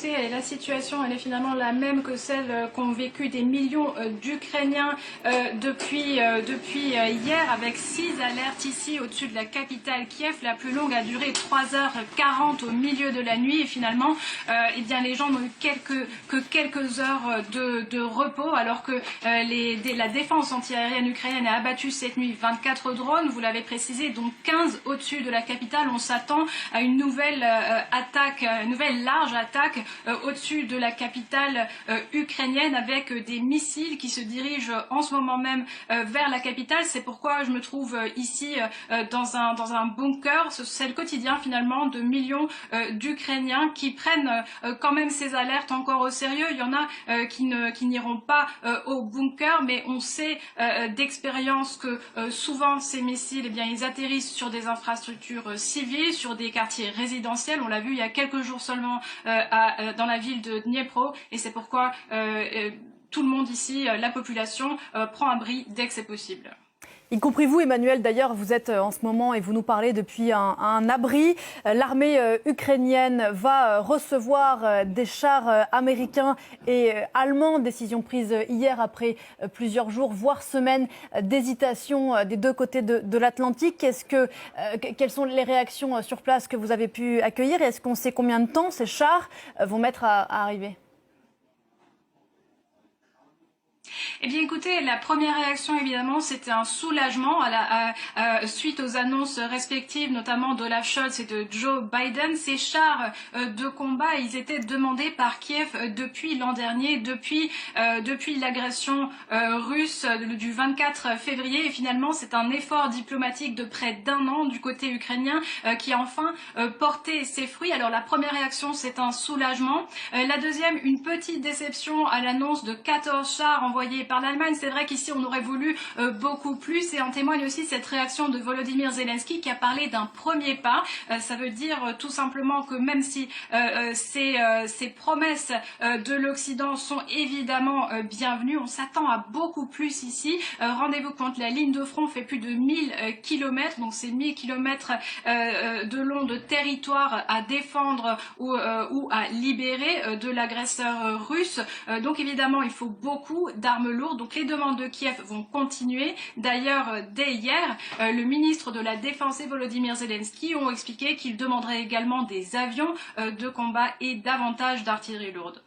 écoutez, la situation elle est finalement la même que celle qu'ont vécu des millions d'Ukrainiens depuis hier, avec 6 alertes ici au-dessus de la capitale Kiev. La plus longue a duré 3h40 au milieu de la nuit et finalement eh bien, les gens n'ont eu que quelques heures de repos, alors que la défense antiaérienne ukrainienne a abattu cette nuit 24 drones, vous l'avez précisé, dont 15 au-dessus de la capitale. On s'attend à une nouvelle attaque, une nouvelle large attaque au-dessus de la capitale ukrainienne, avec des missiles qui se dirigent en ce moment même vers la capitale. C'est pourquoi je me trouve ici dans un bunker. C'est le quotidien finalement de millions d'Ukrainiens qui prennent quand même ces alertes encore au sérieux. Il y en a qui n'iront pas au bunker, mais on sait d'expérience que souvent ces missiles, eh bien, ils atterrissent sur des infrastructures civiles, sur des quartiers résidentiels. On l'a vu il y a quelques jours seulement dans la ville de Dniepro, et c'est pourquoi tout le monde ici, la population, prend abri dès que c'est possible. Y compris vous, Emmanuel, d'ailleurs, vous êtes en ce moment et vous nous parlez depuis un abri. L'armée ukrainienne va recevoir des chars américains et allemands, décision prise hier après plusieurs jours, voire semaines d'hésitation des deux côtés de l'Atlantique. Quelles sont les réactions sur place que vous avez pu accueillir? Est-ce qu'on sait combien de temps ces chars vont mettre à arriver? Eh bien écoutez, la première réaction évidemment c'était un soulagement suite aux annonces respectives notamment d'Olaf Scholz et de Joe Biden. Ces chars de combat, ils étaient demandés par Kiev depuis l'an dernier, depuis l'agression russe du 24 février, et finalement c'est un effort diplomatique de près d'1 an du côté ukrainien qui a enfin porté ses fruits. Alors la première réaction c'est un soulagement, la deuxième une petite déception à l'annonce de 14 chars envoyés par l'Allemagne. C'est vrai qu'ici on aurait voulu beaucoup plus, et en témoigne aussi cette réaction de Volodymyr Zelensky qui a parlé d'un premier pas. Ça veut dire tout simplement que même si ces promesses de l'Occident sont évidemment bienvenues, on s'attend à beaucoup plus ici. Rendez-vous compte, la ligne de front fait plus de 1000 km, donc c'est 1000 km de long de territoire à défendre ou à libérer de l'agresseur russe. Donc évidemment il faut beaucoup d'armes lourdes, donc les demandes de Kiev vont continuer. D'ailleurs, dès hier, le ministre de la Défense et Volodymyr Zelensky ont expliqué qu'ils demanderaient également des avions de combat et davantage d'artillerie lourde.